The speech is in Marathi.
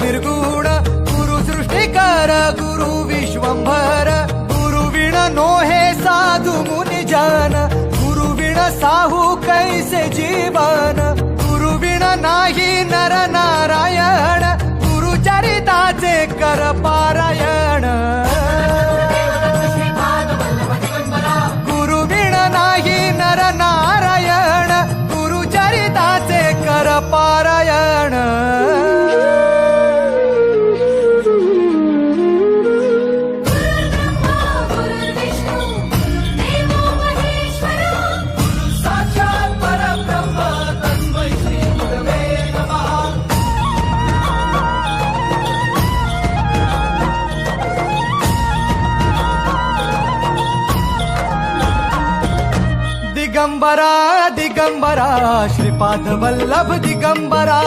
निर्गुण गुरु सृष्टिकर गुरु विश्वंभर गुरु विण नो हे साधु मुनि जन गुरु विण साहू कैसे जीवन गुरु विण नाही नर नारायण गुरु चरिताचे कर पारायण गुरु विण नाही नर नारायण गुरु चरिताचे कर पारायण दिगंबरा दिगंबरा श्रीपाद वल्लभ दिगंबरा